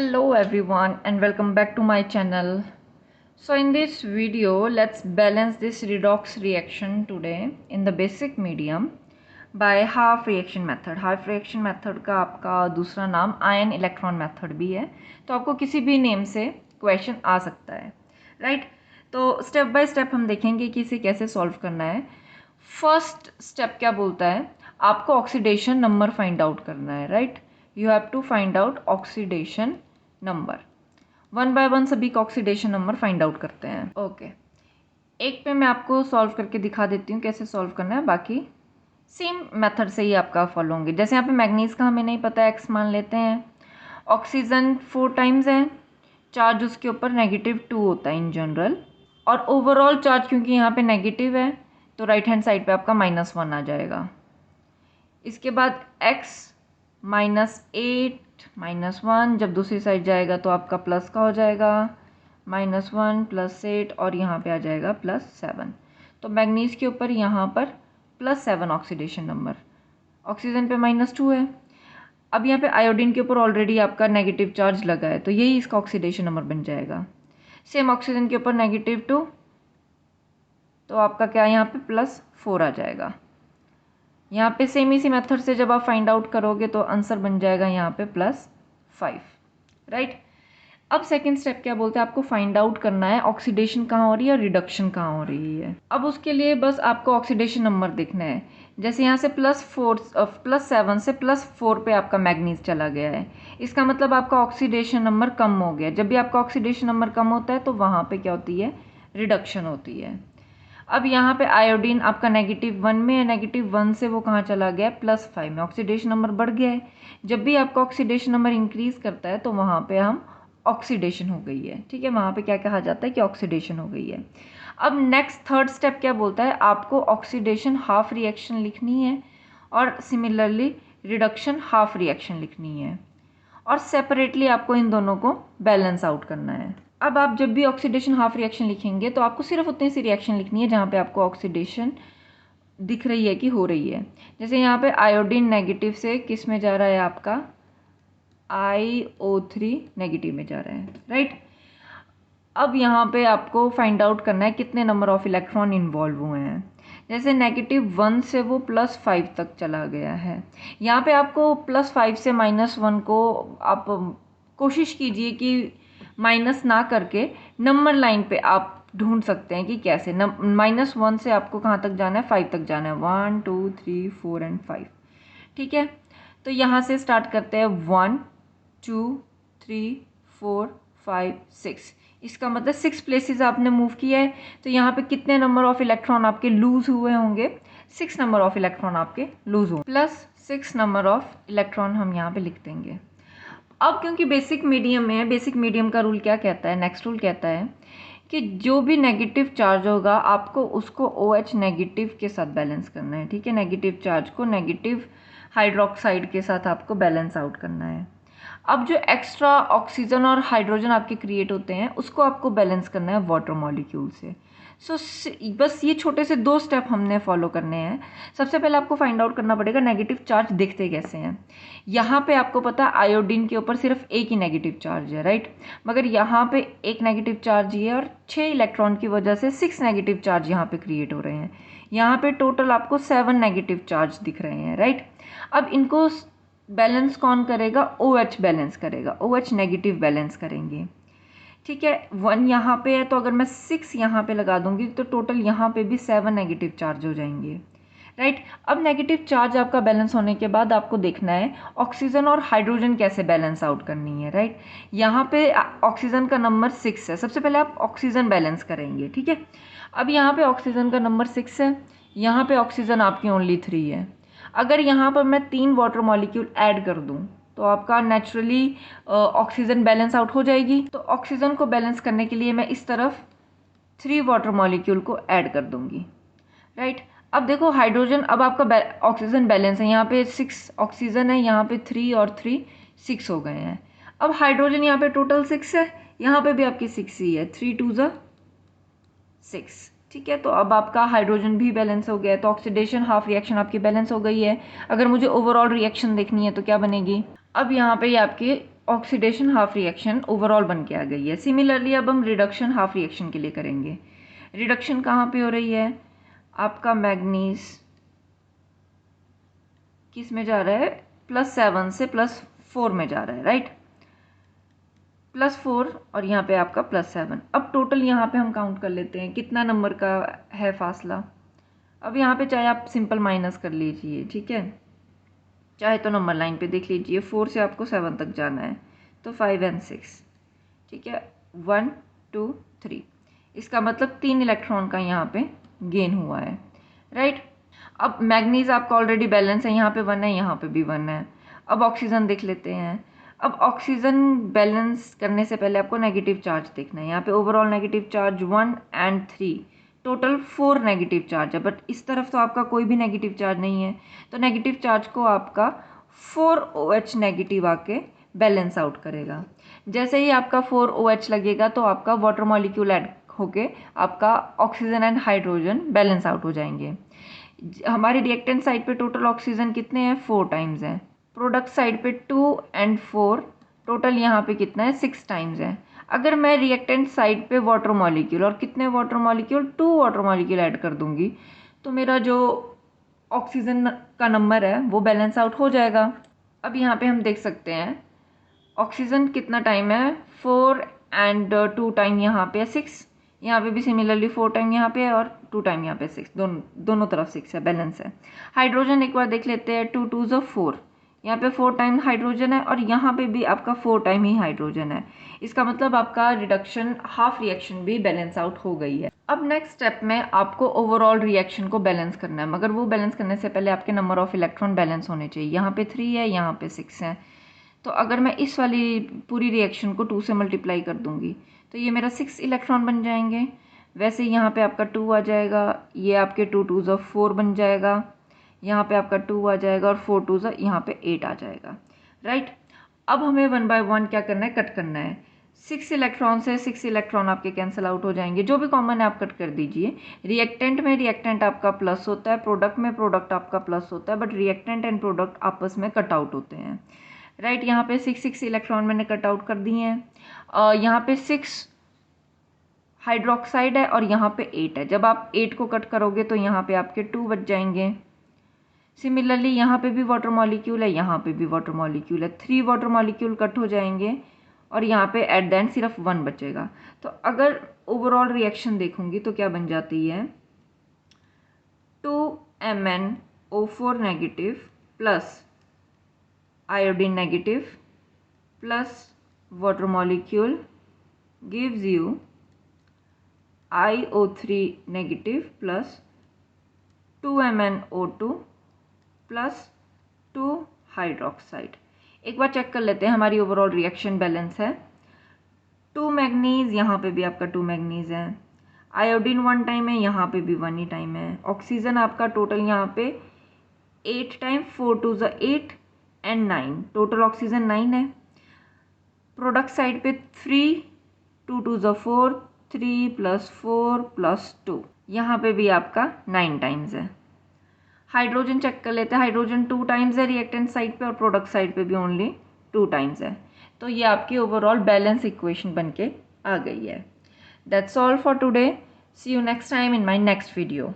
Hello everyone and welcome back to my channel. So in this video let's balance this redox reaction today in the basic medium by half reaction method. Half reaction method का आपका दूसरा नाम ion electron method भी है, तो आपको किसी भी नेम से क्वेश्चन आ सकता है, राइट। तो स्टेप बाय स्टेप हम देखेंगे कि इसे कैसे सॉल्व करना है। फर्स्ट स्टेप क्या बोलता है, आपको ऑक्सीडेशन नंबर फाइंड आउट करना है, right. You have to find out oxidation number. One by one सभी का ऑक्सीडेशन नंबर फाइंड आउट करते हैं। ओके, एक पे मैं आपको सॉल्व करके दिखा देती हूँ कैसे सॉल्व करना है, बाकी सेम मेथड से ही आपका फॉलो होंगे। जैसे यहाँ पे मैग्नीज का हमें नहीं पता, एक्स मान लेते हैं। ऑक्सीजन 4 टाइम्स है, चार्ज उसके ऊपर -2 होता है इन जनरल, और ओवरऑल चार्ज क्योंकि यहाँ पे नेगेटिव है तो राइट हैंड साइड पे आपका -1 आ जाएगा। इसके बाद x -8 -1 जब दूसरी साइड जाएगा तो आपका प्लस का हो जाएगा, -1 +8 और यहाँ पे आ जाएगा +7। तो मैग्नीज के ऊपर यहाँ पर +7 ऑक्सीडेशन नंबर, ऑक्सीजन पे -2 है। अब यहाँ पे आयोडीन के ऊपर ऑलरेडी आपका नेगेटिव चार्ज लगा है तो यही इसका ऑक्सीडेशन नंबर बन जाएगा। सेम ऑक्सीजन के ऊपर -2 तो आपका क्या यहाँ पे +4 आ जाएगा। यहाँ पे सेम इसी मेथड से जब आप फाइंड आउट करोगे तो आंसर बन जाएगा यहाँ पे +5, राइट। अब सेकंड स्टेप क्या बोलते हैं, आपको फाइंड आउट करना है ऑक्सीडेशन कहाँ हो रही है और रिडक्शन कहाँ हो रही है। अब उसके लिए बस आपको ऑक्सीडेशन नंबर देखना है। जैसे यहाँ से +7 से +4 पे आपका मैग्नीज चला गया है, इसका मतलब आपका ऑक्सीडेशन नंबर कम हो गया। जब भी आपका ऑक्सीडेशन नंबर कम होता है तो वहाँ पे क्या होती है, रिडक्शन होती है। अब यहाँ पे आयोडीन आपका -1 में है, -1 से वो कहाँ चला गया, +5 में, ऑक्सीडेशन नंबर बढ़ गया है। जब भी आपका ऑक्सीडेशन नंबर इंक्रीज करता है तो वहाँ पे हम ऑक्सीडेशन हो गई है, ठीक है, वहाँ पे क्या कहा जाता है कि ऑक्सीडेशन हो गई है। अब नेक्स्ट थर्ड स्टेप क्या बोलता है, आपको ऑक्सीडेशन हाफ रिएक्शन लिखनी है और सिमिलरली रिडक्शन हाफ रिएक्शन लिखनी है, और सेपरेटली आपको इन दोनों को बैलेंस आउट करना है। अब आप जब भी ऑक्सीडेशन हाफ रिएक्शन लिखेंगे तो आपको सिर्फ उतनी सी रिएक्शन लिखनी है जहाँ पे आपको ऑक्सीडेशन दिख रही है कि हो रही है। जैसे यहाँ पे आयोडीन नेगेटिव से किस में जा रहा है, आपका IO3 नेगेटिव में जा रहा है, राइट। अब यहाँ पे आपको फाइंड आउट करना है कितने नंबर ऑफ इलेक्ट्रॉन इन्वॉल्व हुए हैं। जैसे -1 से वो +5 तक चला गया है, यहाँ पे आपको +5 से -1 को आप कोशिश कीजिए कि माइनस ना करके नंबर लाइन पे आप ढूंढ सकते हैं कि कैसे। -1 से आपको कहाँ तक जाना है, 5 तक जाना है, 1 2 3 4 एंड 5, ठीक है। तो यहाँ से स्टार्ट करते हैं 1 2 3 4 5 6, इसका मतलब 6 प्लेसेस आपने मूव किया है। तो यहाँ पे कितने नंबर ऑफ इलेक्ट्रॉन आपके लूज हुए होंगे, 6 नंबर ऑफ इलेक्ट्रॉन आपके लूज होंगे, +6 नंबर ऑफ इलेक्ट्रॉन हम यहाँ पे लिख देंगे। अब क्योंकि बेसिक मीडियम में है, बेसिक मीडियम का रूल क्या कहता है, नेक्स्ट रूल कहता है कि जो भी नेगेटिव चार्ज होगा आपको उसको OH नेगेटिव के साथ बैलेंस करना है, ठीक है। नेगेटिव चार्ज को नेगेटिव हाइड्रोक्साइड के साथ आपको बैलेंस आउट करना है। अब जो एक्स्ट्रा ऑक्सीजन और हाइड्रोजन आपके क्रिएट होते हैं उसको आपको बैलेंस करना है वाटर मॉलिक्यूल से। सो बस ये छोटे से 2 स्टेप हमने फॉलो करने हैं। सबसे पहले आपको फाइंड आउट करना पड़ेगा नेगेटिव चार्ज दिखते कैसे हैं। यहाँ पे आपको पता है आयोडीन के ऊपर सिर्फ एक ही नेगेटिव चार्ज है, राइट, मगर यहाँ पे एक नेगेटिव चार्ज ही है और 6 इलेक्ट्रॉन की वजह से 6 नेगेटिव चार्ज यहाँ पे क्रिएट हो रहे हैं। यहाँ पे टोटल आपको 7 नेगेटिव चार्ज दिख रहे हैं, राइट। अब इनको बैलेंस कौन करेगा, OH बैलेंस करेगा, OH नेगेटिव बैलेंस करेंगे, ठीक है। 1 यहाँ पे है तो अगर मैं 6 यहाँ पे लगा दूंगी तो टोटल यहाँ पे भी 7 नेगेटिव चार्ज हो जाएंगे, राइट। अब नेगेटिव चार्ज आपका बैलेंस होने के बाद आपको देखना है ऑक्सीजन और हाइड्रोजन कैसे बैलेंस आउट करनी है, राइट। यहाँ पे ऑक्सीजन का नंबर 6 है, सबसे पहले आप ऑक्सीजन बैलेंस करेंगे, ठीक है। अब यहाँ पे ऑक्सीजन का नंबर 6 है, यहाँ पे ऑक्सीजन आपकी ओनली 3 है। अगर यहाँ पर मैं 3 वाटर मॉलिक्यूल ऐड कर दूँ तो आपका नेचुरली ऑक्सीजन बैलेंस आउट हो जाएगी। तो ऑक्सीजन को बैलेंस करने के लिए मैं इस तरफ 3 वाटर मॉलिक्यूल को ऐड कर दूंगी, राइट। अब देखो हाइड्रोजन, अब आपका ऑक्सीजन बैलेंस है, यहाँ पे 6 ऑक्सीजन है, यहाँ पे 3 और 3 6 हो गए हैं। अब हाइड्रोजन यहाँ पे टोटल 6 है, यहाँ पे भी आपकी 6 ही है, 3 2 6, ठीक है। तो अब आपका हाइड्रोजन भी बैलेंस हो गया है, तो ऑक्सीडेशन हाफ रिएक्शन आपकी बैलेंस हो गई है। अगर मुझे ओवरऑल रिएक्शन देखनी है तो क्या बनेगी, अब यहाँ पे ये आपकी ऑक्सीडेशन हाफ रिएक्शन ओवरऑल बन के आ गई है। सिमिलरली अब हम रिडक्शन हाफ रिएक्शन के लिए करेंगे। रिडक्शन कहाँ पे हो रही है? आपका मैग्नीज किस में जा रहा है? +7 से +4 में जा रहा है, राइट। +4 और यहाँ पे आपका +7। अब टोटल यहाँ पे हम काउंट कर लेते हैं कितना नंबर का है फासला। अब यहाँ पे चाहे आप सिंपल माइनस कर लीजिए, ठीक है, चाहे तो नंबर लाइन पे देख लीजिए। 4 से आपको 7 तक जाना है तो 5 और 6, ठीक है, 1 2 3। इसका मतलब 3 इलेक्ट्रॉन का यहाँ पे गेन हुआ है, राइट। अब मैग्नीज आपका ऑलरेडी बैलेंस है, यहाँ पे 1 है, यहाँ पे भी 1 है। अब ऑक्सीजन देख लेते हैं। अब ऑक्सीजन बैलेंस करने से पहले आपको नेगेटिव चार्ज देखना है। यहाँ पे ओवरऑल नेगेटिव चार्ज 1 और 3, टोटल 4 नेगेटिव चार्ज है, बट इस तरफ तो आपका कोई भी नेगेटिव चार्ज नहीं है, तो नेगेटिव चार्ज को आपका 4OH नेगेटिव आके बैलेंस आउट करेगा। जैसे ही आपका 4OH लगेगा तो आपका वाटर मॉलिक्यूल ऐड होके आपका oxygen and hydrogen balance out हो जाएंगे। हमारी रिएक्टेंट साइड पे टोटल ऑक्सीजन कितने हैं? 4 टाइम्स है। प्रोडक्ट साइड पे 2 और 4, टोटल यहाँ पे कितना है? 6 टाइम्स है। अगर मैं रिएक्टेंट साइड पे वाटर मॉलिक्यूल और कितने water molecule? 2 water molecule add कर दूंगी तो मेरा जो ऑक्सीजन का नंबर है वो बैलेंस आउट हो जाएगा। अब यहाँ पे हम देख सकते हैं ऑक्सीजन कितना टाइम है? 4 एंड 2 टाइम यहाँ पे 6, यहाँ पे भी सिमिलरली 4 टाइम यहाँ पे और 2 टाइम यहाँ पे 6, दोनों तरफ 6 है, बैलेंस है। हाइड्रोजन एक बार देख लेते हैं। 2 2 ज़ 4, यहाँ पे 4 टाइम हाइड्रोजन है और यहाँ पे भी आपका 4 टाइम ही हाइड्रोजन है। इसका मतलब आपका रिडक्शन हाफ रिएक्शन भी बैलेंस आउट हो गई है। अब नेक्स्ट स्टेप में आपको ओवरऑल रिएक्शन को बैलेंस करना है, मगर वो बैलेंस करने से पहले आपके नंबर ऑफ इलेक्ट्रॉन बैलेंस होने चाहिए। यहाँ पे 3 है, यहाँ पे 6 है, तो अगर मैं इस वाली पूरी रिएक्शन को 2 से मल्टीप्लाई कर दूंगी तो ये मेरा 6 इलेक्ट्रॉन बन जाएंगे। वैसे यहाँ पे आपका 2 आ जाएगा, ये आपके 2 2 ज़ 4 बन जाएगा, यहाँ पे आपका 2 आ जाएगा और 4 2 ज़ यहाँ पे 8 आ जाएगा, राइट। अब हमें 1 बाय 1 क्या करना है? कट करना है। 6 इलेक्ट्रॉन से 6 इलेक्ट्रॉन आपके कैंसिल आउट हो जाएंगे, जो भी कॉमन है आप कट कर दीजिए। रिएक्टेंट में रिएक्टेंट आपका प्लस होता है, प्रोडक्ट में प्रोडक्ट आपका प्लस होता है, बट रिएक्टेंट एंड प्रोडक्ट आपस में कट आउट होते हैं, राइट। यहाँ पे 6 इलेक्ट्रॉन मैंने कट आउट कर दिए हैं। यहाँ पे 6 हाइड्रोक्साइड है और यहाँ पे 8 है। जब आप 8 को कट करोगे तो यहाँ पे आपके 2 बच जाएंगे। सिमिलरली यहाँ पे भी वाटर मॉलिक्यूल है, यहाँ पे भी वाटर मॉलिक्यूल है, 3 वाटर मॉलिक्यूल कट हो जाएंगे और यहाँ पे एट द एंड सिर्फ 1 बचेगा। तो अगर ओवरऑल रिएक्शन देखूंगी तो क्या बन जाती है? 2MnO4 negative plus iodine negative plus water molecule gives you IO3 negative plus 2MnO2 plus 2 hydroxide. एक बार चेक कर लेते हैं हमारी ओवरऑल रिएक्शन बैलेंस है। 2 मैग्नीज, यहाँ पे भी आपका 2 मैग्नीज है। आयोडीन 1 टाइम है, यहाँ पे भी 1 ही टाइम है। ऑक्सीजन आपका टोटल यहाँ पे 8 टाइम, 4 2 ज़ 8 एंड 9, टोटल ऑक्सीजन 9 है। प्रोडक्ट साइड पे 3 2 2 ज़ 4, 3 + 4 + 2, यहाँ पे भी आपका 9 टाइम्स है। हाइड्रोजन चेक कर लेते हैं। हाइड्रोजन 2 टाइम्स है रिएक्टेंट साइड पे और प्रोडक्ट साइड पे भी ओनली 2 टाइम्स है। तो ये आपकी ओवरऑल बैलेंस इक्वेशन बन के आ गई है। That's all for today. See you next time in my next video.